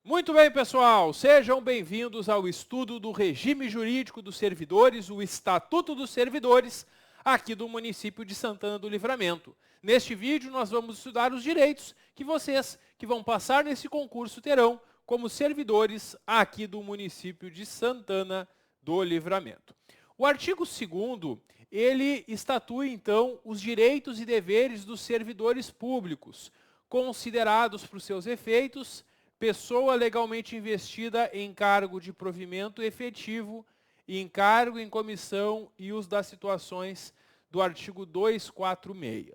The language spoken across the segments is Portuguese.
Muito bem, pessoal, sejam bem-vindos ao estudo do regime jurídico dos servidores, o Estatuto dos Servidores, aqui do município de Santana do Livramento. Neste vídeo, nós vamos estudar os direitos que vocês que vão passar nesse concurso terão como servidores aqui do município de Santana do Livramento. O artigo 2º, ele estatui, então, os direitos e deveres dos servidores públicos, considerados para os seus efeitos pessoa legalmente investida em cargo de provimento efetivo, encargo em comissão e os das situações do artigo 246.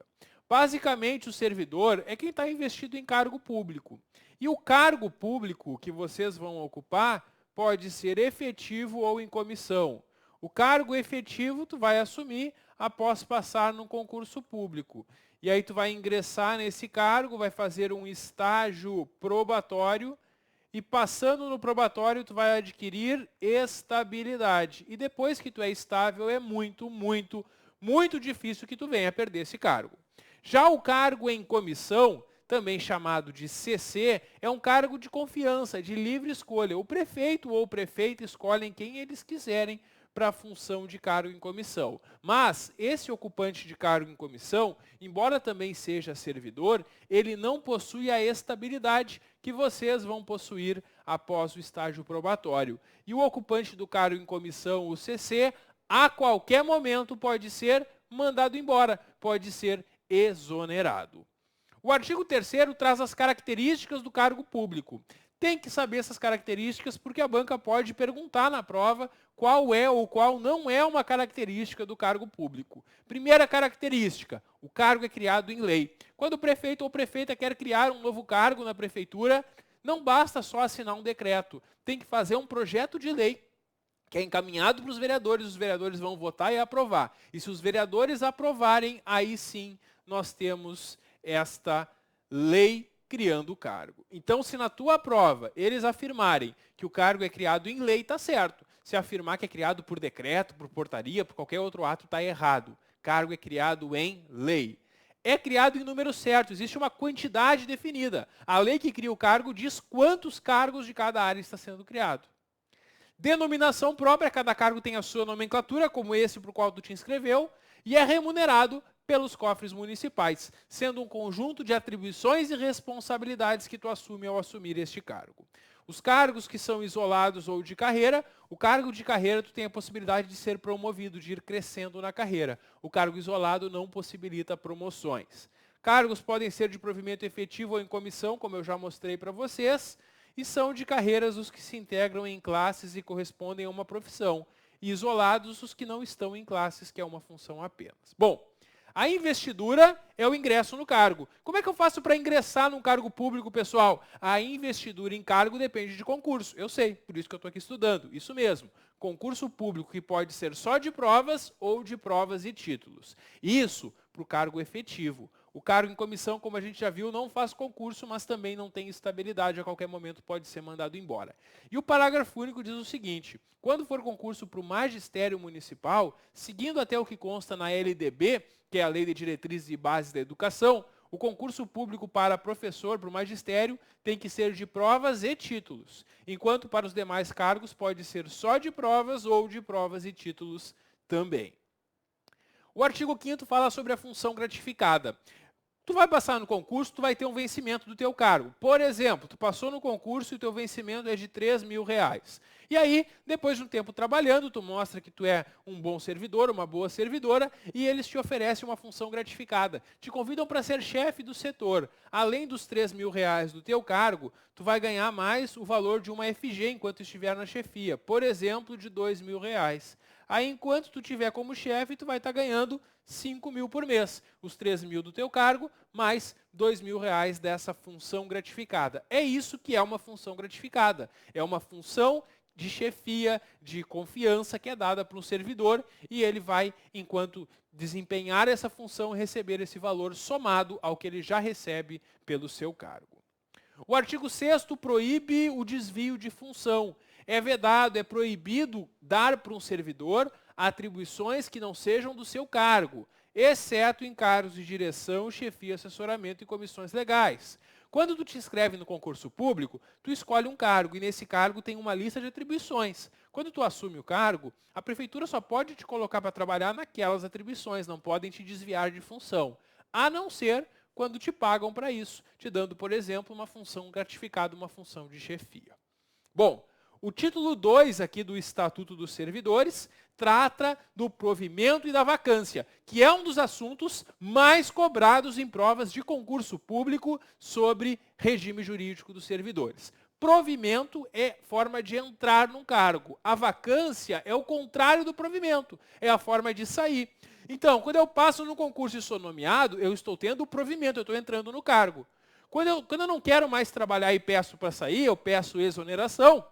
Basicamente, o servidor é quem está investido em cargo público. E o cargo público que vocês vão ocupar pode ser efetivo ou em comissão. O cargo efetivo tu vai assumir após passar no concurso público. E aí tu vai ingressar nesse cargo, vai fazer um estágio probatório e passando no probatório tu vai adquirir estabilidade. E depois que tu é estável é muito difícil que tu venha perder esse cargo. Já o cargo em comissão, também chamado de CC, é um cargo de confiança, de livre escolha. O prefeito ou prefeita escolhem quem eles quiserem para a função de cargo em comissão. Mas esse ocupante de cargo em comissão, embora também seja servidor, ele não possui a estabilidade que vocês vão possuir após o estágio probatório. E o ocupante do cargo em comissão, o CC, a qualquer momento pode ser mandado embora, pode ser exonerado. O artigo 3º traz as características do cargo público. Tem que saber essas características porque a banca pode perguntar na prova qual é ou qual não é uma característica do cargo público. Primeira característica, o cargo é criado em lei. Quando o prefeito ou prefeita quer criar um novo cargo na prefeitura, não basta só assinar um decreto, tem que fazer um projeto de lei que é encaminhado para os vereadores vão votar e aprovar. E se os vereadores aprovarem, aí sim nós temos esta lei criando o cargo. Então, se na tua prova eles afirmarem que o cargo é criado em lei, está certo. Se afirmar que é criado por decreto, por portaria, por qualquer outro ato, está errado. Cargo é criado em lei. É criado em número certo, existe uma quantidade definida. A lei que cria o cargo diz quantos cargos de cada área está sendo criado. Denominação própria, cada cargo tem a sua nomenclatura, como esse para o qual tu te inscreveu, e é remunerado pelos cofres municipais, sendo um conjunto de atribuições e responsabilidades que tu assume ao assumir este cargo. Os cargos que são isolados ou de carreira, o cargo de carreira tu tem a possibilidade de ser promovido, de ir crescendo na carreira. O cargo isolado não possibilita promoções. Cargos podem ser de provimento efetivo ou em comissão, como eu já mostrei para vocês, e são de carreiras os que se integram em classes e correspondem a uma profissão, e isolados os que não estão em classes, que é uma função apenas. Bom, a investidura é o ingresso no cargo. Como é que eu faço para ingressar num cargo público, pessoal? A investidura em cargo depende de concurso. Eu sei, por isso que eu estou aqui estudando. Isso mesmo. Concurso público que pode ser só de provas ou de provas e títulos. Isso para o cargo efetivo. O cargo em comissão, como a gente já viu, não faz concurso, mas também não tem estabilidade, a qualquer momento pode ser mandado embora. E o parágrafo único diz o seguinte: quando for concurso para o magistério municipal, seguindo até o que consta na LDB, que é a Lei de Diretrizes e Bases da Educação, o concurso público para professor, para o magistério, tem que ser de provas e títulos, enquanto para os demais cargos pode ser só de provas ou de provas e títulos também. O artigo 5º fala sobre a função gratificada. Tu vai passar no concurso, tu vai ter um vencimento do teu cargo. Por exemplo, tu passou no concurso e o teu vencimento é de R$3.000. E aí, depois de um tempo trabalhando, tu mostra que tu é um bom servidor, uma boa servidora, e eles te oferecem uma função gratificada. Te convidam para ser chefe do setor. Além dos R$3.000 do teu cargo, tu vai ganhar mais o valor de uma FG enquanto estiver na chefia. Por exemplo, de R$2.000. Aí, enquanto tu tiver como chefe, tu vai estar ganhando R$5.000 por mês. Os R$3.000 do teu cargo, mais R$2.000 dessa função gratificada. É isso que é uma função gratificada. É uma função de chefia, de confiança que é dada para um servidor e ele vai, enquanto desempenhar essa função, receber esse valor somado ao que ele já recebe pelo seu cargo. O artigo 6º proíbe o desvio de função. É vedado, é proibido dar para um servidor atribuições que não sejam do seu cargo, exceto em cargos de direção, chefia, assessoramento e comissões legais. Quando tu te inscreve no concurso público, tu escolhe um cargo e nesse cargo tem uma lista de atribuições. Quando tu assume o cargo, a prefeitura só pode te colocar para trabalhar naquelas atribuições, não podem te desviar de função, a não ser quando te pagam para isso, te dando, por exemplo, uma função gratificada, uma função de chefia. Bom, o título 2 aqui do Estatuto dos Servidores trata do provimento e da vacância, que é um dos assuntos mais cobrados em provas de concurso público sobre regime jurídico dos servidores. Provimento é forma de entrar num cargo. A vacância é o contrário do provimento, é a forma de sair. Então, quando eu passo no concurso e sou nomeado, eu estou tendo o provimento, eu estou entrando no cargo. Quando eu não quero mais trabalhar e peço para sair, eu peço exoneração,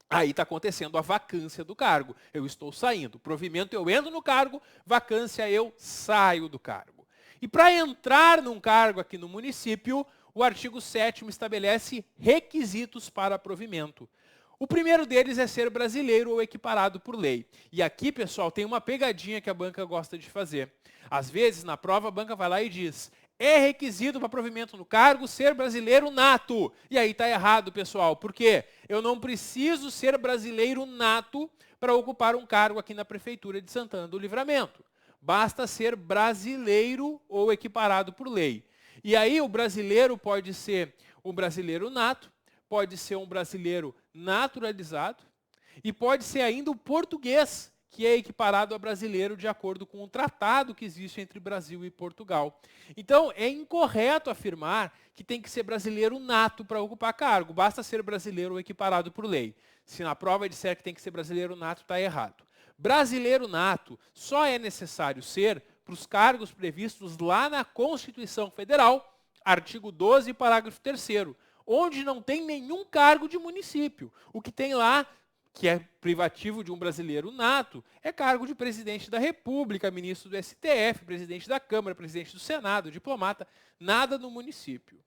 aí está acontecendo a vacância do cargo. Eu estou saindo. Provimento, eu entro no cargo. Vacância, eu saio do cargo. E para entrar num cargo aqui no município, o artigo 7º estabelece requisitos para provimento. O primeiro deles é ser brasileiro ou equiparado por lei. E aqui, pessoal, tem uma pegadinha que a banca gosta de fazer. Às vezes, na prova, a banca vai lá e diz: é requisito para provimento no cargo ser brasileiro nato. E aí está errado, pessoal. Por quê? Eu não preciso ser brasileiro nato para ocupar um cargo aqui na Prefeitura de Santana do Livramento. Basta ser brasileiro ou equiparado por lei. E aí o brasileiro pode ser um brasileiro nato, pode ser um brasileiro naturalizado e pode ser ainda o português, que é equiparado a brasileiro de acordo com o tratado que existe entre Brasil e Portugal. Então, é incorreto afirmar que tem que ser brasileiro nato para ocupar cargo. Basta ser brasileiro ou equiparado por lei. Se na prova disser que tem que ser brasileiro nato, está errado. Brasileiro nato só é necessário ser para os cargos previstos lá na Constituição Federal, artigo 12, parágrafo 3º, onde não tem nenhum cargo de município. O que tem lá, que é privativo de um brasileiro nato, é cargo de presidente da República, ministro do STF, presidente da Câmara, presidente do Senado, diplomata, nada no município.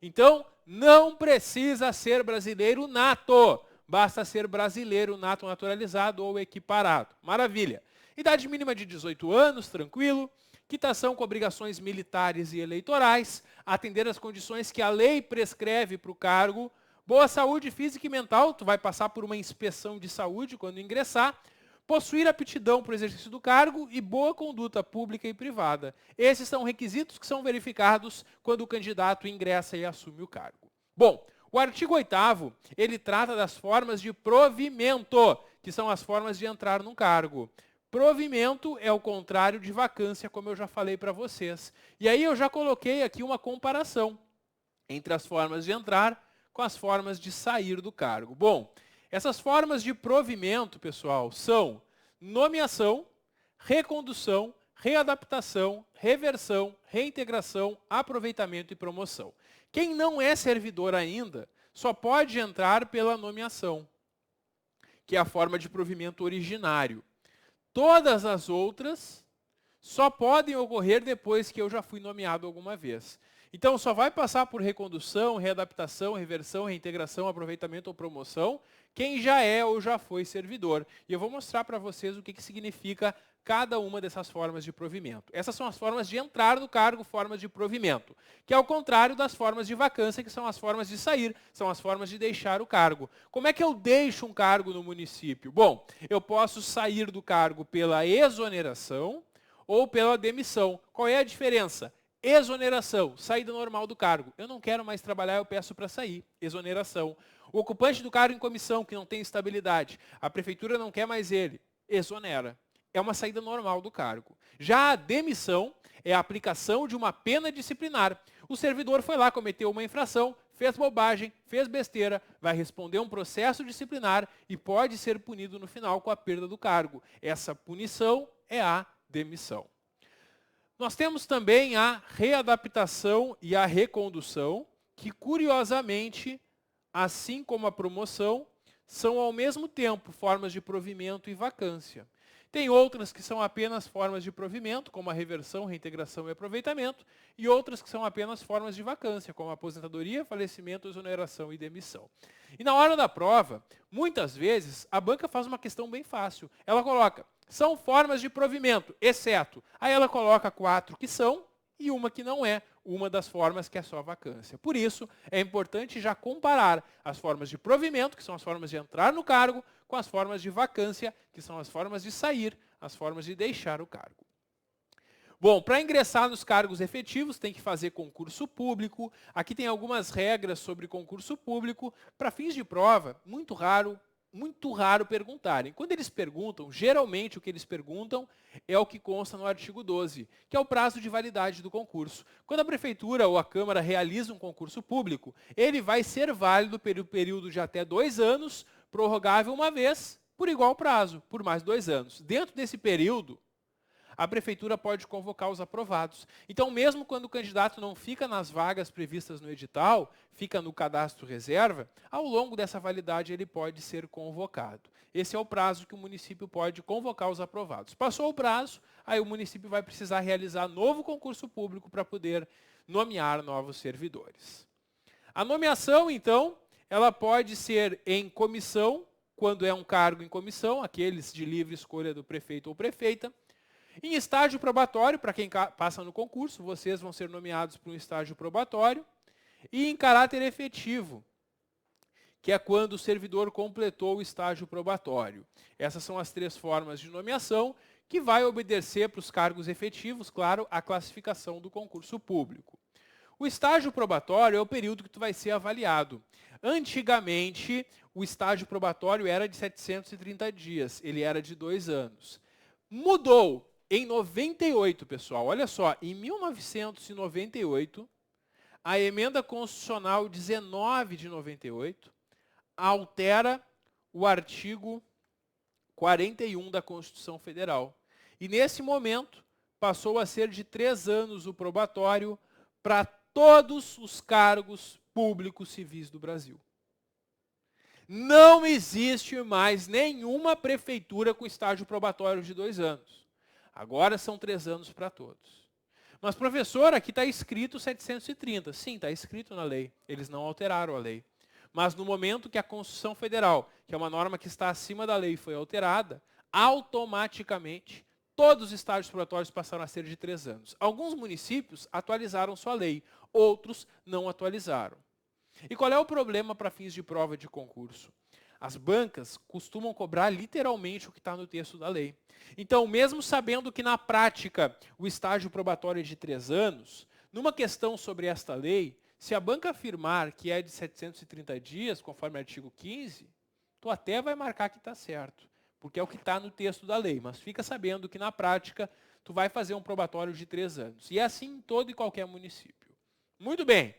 Então, não precisa ser brasileiro nato, basta ser brasileiro nato naturalizado ou equiparado. Maravilha. Idade mínima de 18 anos, tranquilo. Quitação com obrigações militares e eleitorais, atender às condições que a lei prescreve para o cargo. Boa saúde física e mental, tu vai passar por uma inspeção de saúde quando ingressar. Possuir aptidão para o exercício do cargo e boa conduta pública e privada. Esses são requisitos que são verificados quando o candidato ingressa e assume o cargo. Bom, o artigo 8º, ele trata das formas de provimento, que são as formas de entrar num cargo. Provimento é o contrário de vacância, como eu já falei para vocês. E aí eu já coloquei aqui uma comparação entre as formas de entrar com as formas de sair do cargo. Bom, essas formas de provimento, pessoal, são nomeação, recondução, readaptação, reversão, reintegração, aproveitamento e promoção. Quem não é servidor ainda só pode entrar pela nomeação, que é a forma de provimento originário. Todas as outras só podem ocorrer depois que eu já fui nomeado alguma vez. Então, só vai passar por recondução, readaptação, reversão, reintegração, aproveitamento ou promoção quem já é ou já foi servidor. E eu vou mostrar para vocês o que significa cada uma dessas formas de provimento. Essas são as formas de entrar no cargo, formas de provimento, que é ao contrário das formas de vacância, que são as formas de sair, são as formas de deixar o cargo. Como é que eu deixo um cargo no município? Bom, eu posso sair do cargo pela exoneração ou pela demissão. Qual é a diferença? Exoneração, saída normal do cargo. Eu não quero mais trabalhar, eu peço para sair. Exoneração. O ocupante do cargo em comissão, que não tem estabilidade, a prefeitura não quer mais ele, exonera. É uma saída normal do cargo. Já a demissão é a aplicação de uma pena disciplinar. O servidor foi lá, cometeu uma infração, fez bobagem, fez besteira, vai responder um processo disciplinar e pode ser punido no final com a perda do cargo. Essa punição é a demissão. Nós temos também a readaptação e a recondução, que curiosamente, assim como a promoção, são ao mesmo tempo formas de provimento e vacância. Tem outras que são apenas formas de provimento, como a reversão, reintegração e aproveitamento, e outras que são apenas formas de vacância, como a aposentadoria, falecimento, exoneração e demissão. E na hora da prova, muitas vezes, a banca faz uma questão bem fácil. Ela coloca, são formas de provimento, exceto. Aí ela coloca 4 que são e uma que não é. uma das formas que é só vacância. Por isso, é importante já comparar as formas de provimento, que são as formas de entrar no cargo, com as formas de vacância, que são as formas de sair, as formas de deixar o cargo. Bom, para ingressar nos cargos efetivos, tem que fazer concurso público. Aqui tem algumas regras sobre concurso público. Para fins de prova, muito raro perguntarem. Quando eles perguntam, geralmente o que eles perguntam é o que consta no artigo 12, que é o prazo de validade do concurso. Quando a prefeitura ou a Câmara realiza um concurso público, ele vai ser válido pelo período de até 2 anos, prorrogável uma vez, por igual prazo, por mais 2 anos. Dentro desse período, a prefeitura pode convocar os aprovados. Então, mesmo quando o candidato não fica nas vagas previstas no edital, fica no cadastro reserva, ao longo dessa validade ele pode ser convocado. Esse é o prazo que o município pode convocar os aprovados. Passou o prazo, aí o município vai precisar realizar novo concurso público para poder nomear novos servidores. A nomeação, então, ela pode ser em comissão, quando é um cargo em comissão, aqueles de livre escolha do prefeito ou prefeita. Em estágio probatório, para quem passa no concurso, vocês vão ser nomeados para um estágio probatório. E em caráter efetivo, que é quando o servidor completou o estágio probatório. Essas são as 3 formas de nomeação, que vai obedecer para os cargos efetivos, claro, a classificação do concurso público. O estágio probatório é o período que tu vai ser avaliado. Antigamente, o estágio probatório era de 730 dias, ele era de 2 anos. Mudou. Em 98, pessoal, olha só, em 1998, a emenda constitucional 19 de 98 altera o artigo 41 da Constituição Federal. E nesse momento, passou a ser de 3 anos o probatório para todos os cargos públicos civis do Brasil. Não existe mais nenhuma prefeitura com estágio probatório de 2 anos. Agora são 3 anos para todos. Mas, professor, aqui está escrito 730. Sim, está escrito na lei. Eles não alteraram a lei. Mas no momento que a Constituição Federal, que é uma norma que está acima da lei, foi alterada, automaticamente todos os estágios probatórios passaram a ser de 3 anos. Alguns municípios atualizaram sua lei, outros não atualizaram. E qual é o problema para fins de prova de concurso? As bancas costumam cobrar literalmente o que está no texto da lei. Então, mesmo sabendo que na prática o estágio probatório é de 3 anos, numa questão sobre esta lei, se a banca afirmar que é de 730 dias, conforme o artigo 15, tu até vai marcar que está certo, porque é o que está no texto da lei, mas fica sabendo que na prática tu vai fazer um probatório de 3 anos. E é assim em todo e qualquer município. Muito bem.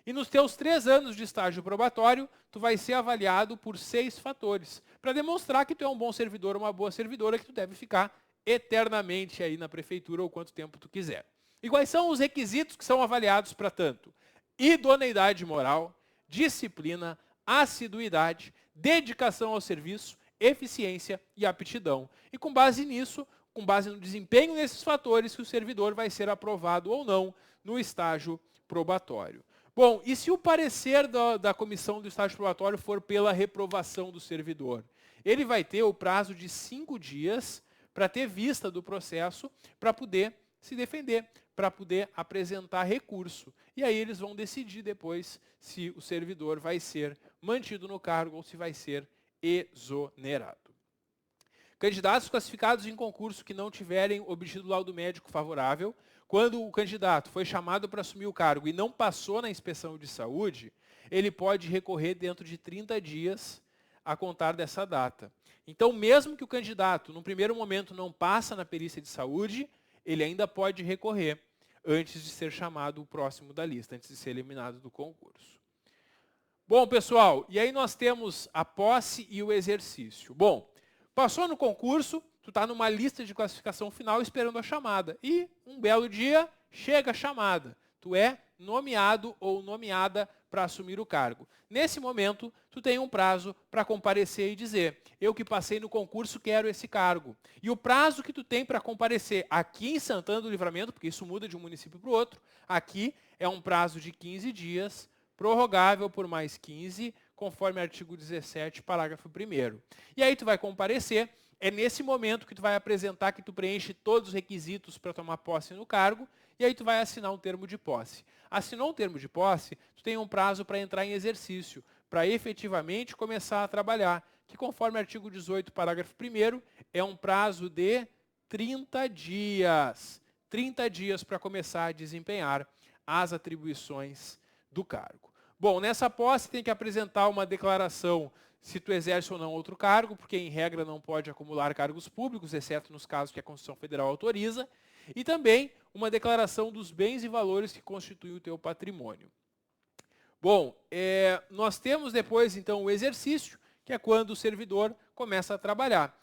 E nos teus 3 anos de estágio probatório, tu vai ser avaliado por 6 fatores, para demonstrar que tu é um bom servidor ou uma boa servidora, que tu deve ficar eternamente aí na prefeitura ou quanto tempo tu quiser. E quais são os requisitos que são avaliados para tanto? Idoneidade moral, disciplina, assiduidade, dedicação ao serviço, eficiência e aptidão. E com base nisso, com base no desempenho nesses fatores, que o servidor vai ser aprovado ou não no estágio probatório. Bom, e se o parecer da comissão do estágio probatório for pela reprovação do servidor? Ele vai ter o prazo de 5 dias para ter vista do processo, para poder se defender, para poder apresentar recurso. E aí eles vão decidir depois se o servidor vai ser mantido no cargo ou se vai ser exonerado. Candidatos classificados em concurso que não tiverem obtido laudo médico favorável, quando o candidato foi chamado para assumir o cargo e não passou na inspeção de saúde, ele pode recorrer dentro de 30 dias a contar dessa data. Então, mesmo que o candidato, no primeiro momento, não passa na perícia de saúde, ele ainda pode recorrer antes de ser chamado o próximo da lista, antes de ser eliminado do concurso. Bom, pessoal, e aí nós temos a posse e o exercício. Bom, passou no concurso, tu está numa lista de classificação final esperando a chamada. E, um belo dia, chega a chamada. Tu é nomeado ou nomeada para assumir o cargo. Nesse momento, tu tem um prazo para comparecer e dizer: eu que passei no concurso quero esse cargo. E o prazo que tu tem para comparecer aqui em Santana do Livramento, porque isso muda de um município para o outro, aqui é um prazo de 15 dias, prorrogável por mais 15, conforme artigo 17, parágrafo 1º. E aí tu vai comparecer. É nesse momento que tu vai apresentar que tu preenche todos os requisitos para tomar posse no cargo, e aí tu vai assinar um termo de posse. Assinou um termo de posse, tu tem um prazo para entrar em exercício, para efetivamente começar a trabalhar, que conforme o artigo 18, parágrafo 1º, é um prazo de 30 dias. 30 dias para começar a desempenhar as atribuições do cargo. Bom, nessa posse tem que apresentar uma declaração se tu exerce ou não outro cargo, porque em regra não pode acumular cargos públicos, exceto nos casos que a Constituição Federal autoriza, e também uma declaração dos bens e valores que constituem o teu patrimônio. Bom, nós temos depois então o exercício, que é quando o servidor começa a trabalhar.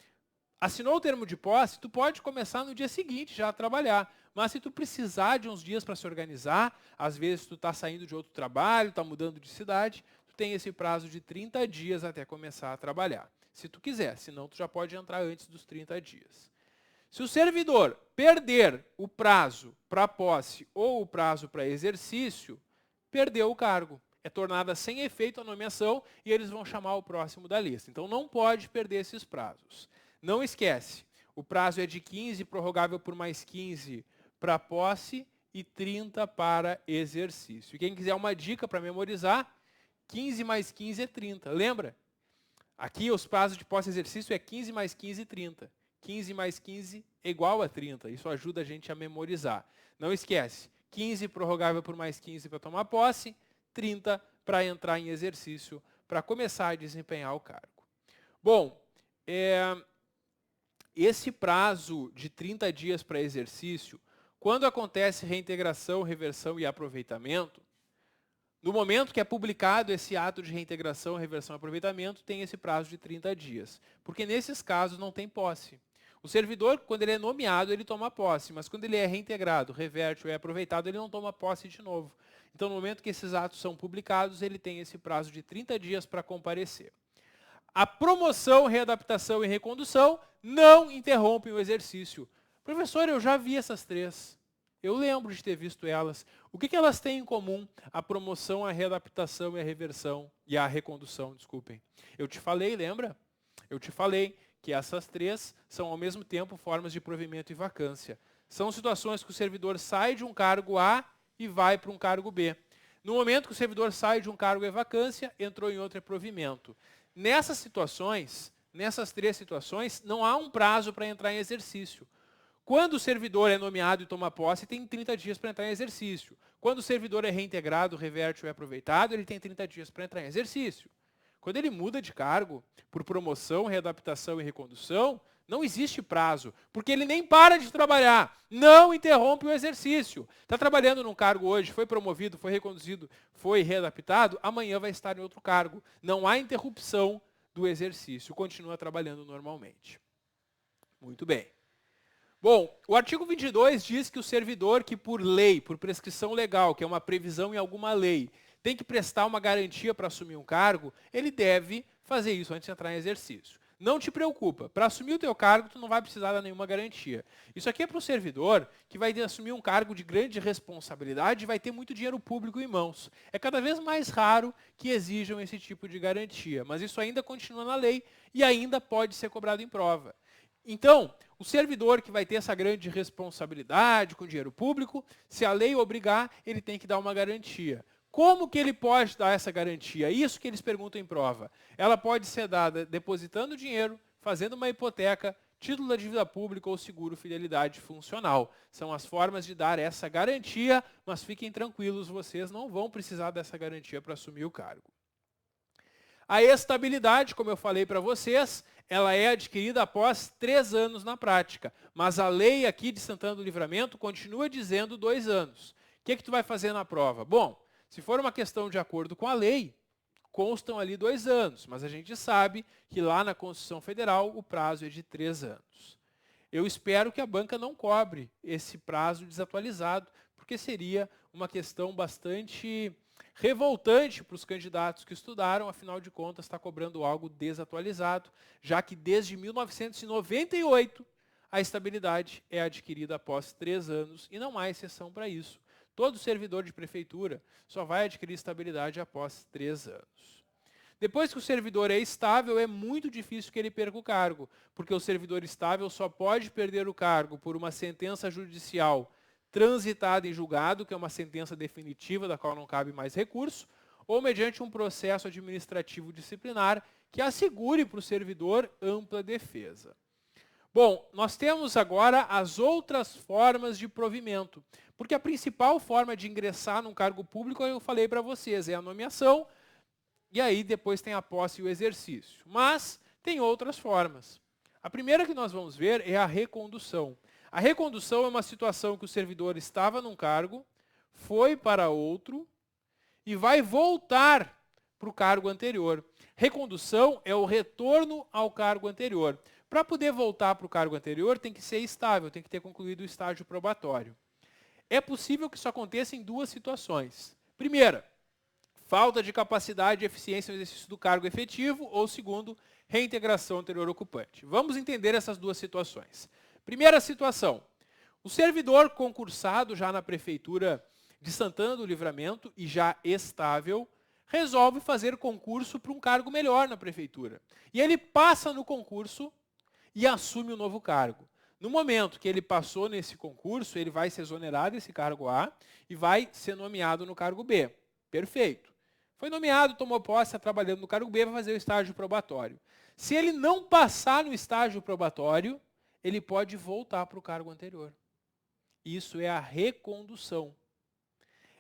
Assinou o termo de posse, tu pode começar no dia seguinte já a trabalhar. Mas se tu precisar de uns dias para se organizar, às vezes tu está saindo de outro trabalho, está mudando de cidade, tu tem esse prazo de 30 dias até começar a trabalhar. Se tu quiser, senão tu já pode entrar antes dos 30 dias. Se o servidor perder o prazo para posse ou o prazo para exercício, perdeu o cargo. É tornada sem efeito a nomeação e eles vão chamar o próximo da lista. Então não pode perder esses prazos. Não esquece, o prazo é de 15, prorrogável por mais 15 para posse e 30 para exercício. E quem quiser uma dica para memorizar, 15 mais 15 é 30. Lembra? Aqui os prazos de posse e exercício é 15 mais 15 30. 15 mais 15 é igual a 30. Isso ajuda a gente a memorizar. Não esquece, 15 prorrogável por mais 15 para tomar posse, 30 para entrar em exercício, para começar a desempenhar o cargo. Bom, esse prazo de 30 dias para exercício, quando acontece reintegração, reversão e aproveitamento, no momento que é publicado esse ato de reintegração, reversão e aproveitamento, tem esse prazo de 30 dias. Porque nesses casos não tem posse. O servidor, quando ele é nomeado, ele toma posse, mas quando ele é reintegrado, reverte ou é aproveitado, ele não toma posse de novo. Então, no momento que esses atos são publicados, ele tem esse prazo de 30 dias para comparecer. A promoção, readaptação e recondução não interrompem o exercício. Professor, eu já vi essas três. Eu lembro de ter visto elas. O que elas têm em comum? A promoção, a readaptação e a reversão. E a recondução, desculpem. Eu te falei, lembra? Eu te falei que essas três são ao mesmo tempo formas de provimento e vacância. São situações que o servidor sai de um cargo A e vai para um cargo B. No momento que o servidor sai de um cargo é vacância, entrou em outro é provimento. Nessas situações, nessas três situações, não há um prazo para entrar em exercício. Quando o servidor é nomeado e toma posse, tem 30 dias para entrar em exercício. Quando o servidor é reintegrado, reverte ou é aproveitado, ele tem 30 dias para entrar em exercício. Quando ele muda de cargo, por promoção, readaptação e recondução, não existe prazo, porque ele nem para de trabalhar, não interrompe o exercício. Está trabalhando num cargo hoje, foi promovido, foi reconduzido, foi readaptado, amanhã vai estar em outro cargo. Não há interrupção do exercício, continua trabalhando normalmente. Muito bem. Bom, o artigo 22 diz que o servidor que por lei, por prescrição legal, que é uma previsão em alguma lei, tem que prestar uma garantia para assumir um cargo, ele deve fazer isso antes de entrar em exercício. Não te preocupa, para assumir o teu cargo, tu não vai precisar de nenhuma garantia. Isso aqui é para o servidor que vai assumir um cargo de grande responsabilidade e vai ter muito dinheiro público em mãos. É cada vez mais raro que exijam esse tipo de garantia, mas isso ainda continua na lei e ainda pode ser cobrado em prova. Então, o servidor que vai ter essa grande responsabilidade com dinheiro público, se a lei obrigar, ele tem que dar uma garantia. Como que ele pode dar essa garantia? Isso que eles perguntam em prova. Ela pode ser dada depositando dinheiro, fazendo uma hipoteca, título da dívida pública ou seguro fidelidade funcional. São as formas de dar essa garantia, mas fiquem tranquilos, vocês não vão precisar dessa garantia para assumir o cargo. A estabilidade, como eu falei para vocês, ela é adquirida após 3 anos na prática. Mas a lei aqui de Santana do Livramento continua dizendo 2 anos. O que tu vai fazer na prova? Bom, se for uma questão de acordo com a lei, constam ali 2 anos. Mas a gente sabe que lá na Constituição Federal o prazo é de 3 anos. Eu espero que a banca não cobre esse prazo desatualizado, porque seria uma questão bastante revoltante para os candidatos que estudaram, afinal de contas está cobrando algo desatualizado, já que desde 1998 a estabilidade é adquirida após 3 anos e não há exceção para isso. Todo servidor de prefeitura só vai adquirir estabilidade após 3 anos. Depois que o servidor é estável, é muito difícil que ele perca o cargo, porque o servidor estável só pode perder o cargo por uma sentença judicial transitada em julgado, que é uma sentença definitiva da qual não cabe mais recurso, ou mediante um processo administrativo disciplinar que assegure para o servidor ampla defesa. Bom, nós temos agora as outras formas de provimento, porque a principal forma de ingressar num cargo público, eu falei para vocês, é a nomeação, e aí depois tem a posse e o exercício. Mas tem outras formas. A primeira que nós vamos ver é a recondução. A recondução é uma situação que o servidor estava num cargo, foi para outro e vai voltar para o cargo anterior. Recondução é o retorno ao cargo anterior. Para poder voltar para o cargo anterior, tem que ser estável, tem que ter concluído o estágio probatório. É possível que isso aconteça em duas situações. Primeira, falta de capacidade e eficiência no exercício do cargo efetivo, ou segundo, reintegração anterior ocupante. Vamos entender essas duas situações. Primeira situação, o servidor concursado já na Prefeitura de Santana do Livramento e já estável, resolve fazer concurso para um cargo melhor na Prefeitura. E ele passa no concurso e assume o novo cargo. No momento que ele passou nesse concurso, ele vai se exonerar desse cargo A e vai ser nomeado no cargo B. Perfeito. Foi nomeado, tomou posse, está trabalhando no cargo B, vai fazer o estágio probatório. Se ele não passar no estágio probatório, ele pode voltar para o cargo anterior. Isso é a recondução.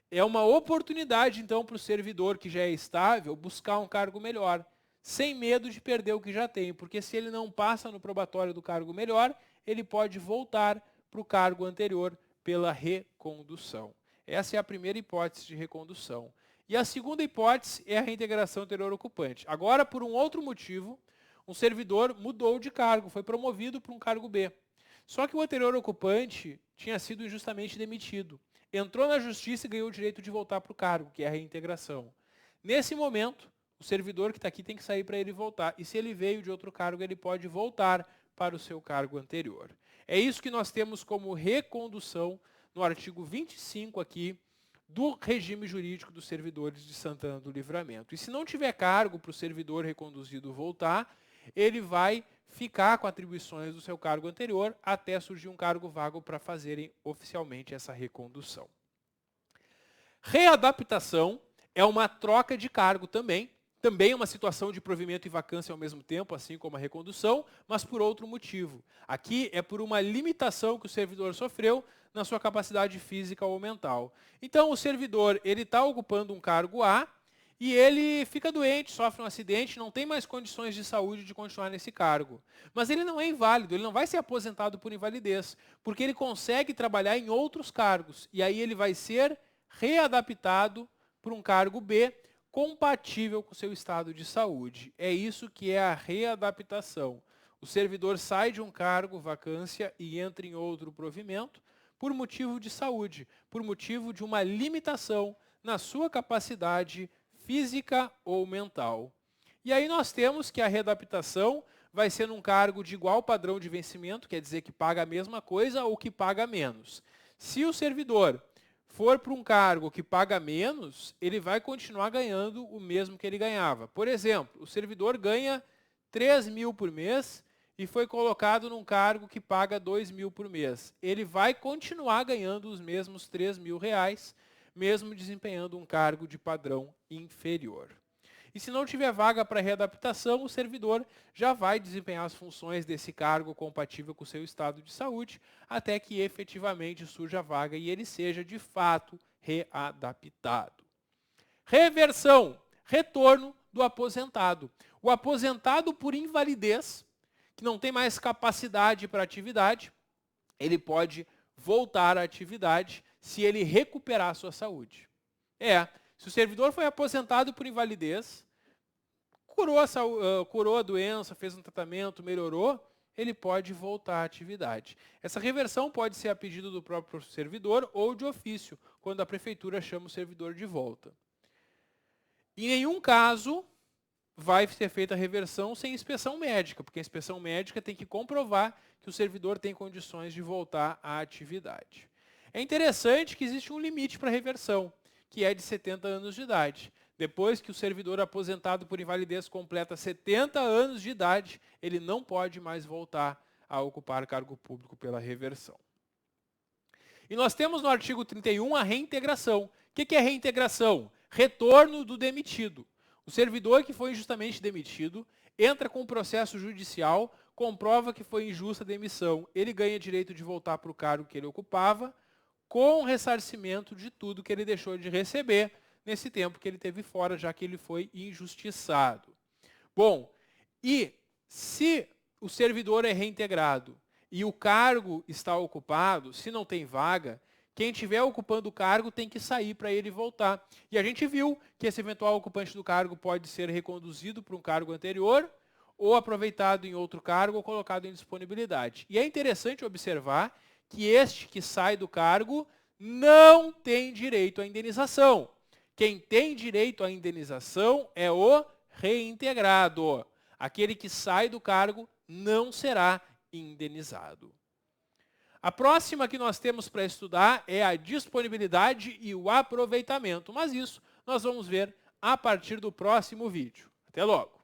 É uma oportunidade, então, para o servidor que já é estável buscar um cargo melhor, sem medo de perder o que já tem, porque se ele não passa no probatório do cargo melhor, ele pode voltar para o cargo anterior pela recondução. Essa é a primeira hipótese de recondução. E a segunda hipótese é a reintegração anterior ocupante. Agora, por um outro motivo, um servidor mudou de cargo, foi promovido para um cargo B. Só que o anterior ocupante tinha sido injustamente demitido. Entrou na justiça e ganhou o direito de voltar para o cargo, que é a reintegração. Nesse momento, o servidor que está aqui tem que sair para ele voltar. E se ele veio de outro cargo, ele pode voltar para o seu cargo anterior. É isso que nós temos como recondução no artigo 25 aqui do regime jurídico dos servidores de Santana do Livramento. E se não tiver cargo para o servidor reconduzido voltar, ele vai ficar com atribuições do seu cargo anterior até surgir um cargo vago para fazerem oficialmente essa recondução. Readaptação é uma troca de cargo também. Também é uma situação de provimento e vacância ao mesmo tempo, assim como a recondução, mas por outro motivo. Aqui é por uma limitação que o servidor sofreu na sua capacidade física ou mental. Então, o servidor ele está ocupando um cargo A e ele fica doente, sofre um acidente, não tem mais condições de saúde de continuar nesse cargo. Mas ele não é inválido, ele não vai ser aposentado por invalidez, porque ele consegue trabalhar em outros cargos. E aí ele vai ser readaptado para um cargo B, compatível com o seu estado de saúde. É isso que é a readaptação. O servidor sai de um cargo, vacância, e entra em outro provimento por motivo de saúde, por motivo de uma limitação na sua capacidade física ou mental. E aí nós temos que a readaptação vai ser num cargo de igual padrão de vencimento, quer dizer que paga a mesma coisa ou que paga menos. Se o servidor for para um cargo que paga menos, ele vai continuar ganhando o mesmo que ele ganhava. Por exemplo, o servidor ganha 3 mil por mês e foi colocado num cargo que paga 2 mil por mês. Ele vai continuar ganhando os mesmos 3 mil reais, mesmo desempenhando um cargo de padrão inferior. E se não tiver vaga para readaptação, o servidor já vai desempenhar as funções desse cargo compatível com o seu estado de saúde, até que efetivamente surja a vaga e ele seja, de fato, readaptado. Reversão, retorno do aposentado. O aposentado por invalidez, que não tem mais capacidade para atividade, ele pode voltar à atividade se ele recuperar a sua saúde. Se o servidor foi aposentado por invalidez, curou a doença, fez um tratamento, melhorou, ele pode voltar à atividade. Essa reversão pode ser a pedido do próprio servidor ou de ofício, quando a prefeitura chama o servidor de volta. Em nenhum caso vai ser feita a reversão sem inspeção médica, porque a inspeção médica tem que comprovar que o servidor tem condições de voltar à atividade. É interessante que existe um limite para a reversão, que é de 70 anos de idade. Depois que o servidor aposentado por invalidez completa 70 anos de idade, ele não pode mais voltar a ocupar cargo público pela reversão. E nós temos no artigo 31 a reintegração. O que é reintegração? Retorno do demitido. O servidor que foi injustamente demitido entra com um processo judicial, comprova que foi injusta a demissão. Ele ganha direito de voltar para o cargo que ele ocupava, com ressarcimento de tudo que ele deixou de receber nesse tempo que ele teve fora, já que ele foi injustiçado. Bom, e se o servidor é reintegrado e o cargo está ocupado, se não tem vaga, quem estiver ocupando o cargo tem que sair para ele voltar. E a gente viu que esse eventual ocupante do cargo pode ser reconduzido para um cargo anterior, ou aproveitado em outro cargo, ou colocado em disponibilidade. E é interessante observar que este que sai do cargo não tem direito à indenização. Quem tem direito à indenização é o reintegrado. Aquele que sai do cargo não será indenizado. A próxima que nós temos para estudar é a disponibilidade e o aproveitamento, mas isso nós vamos ver a partir do próximo vídeo. Até logo!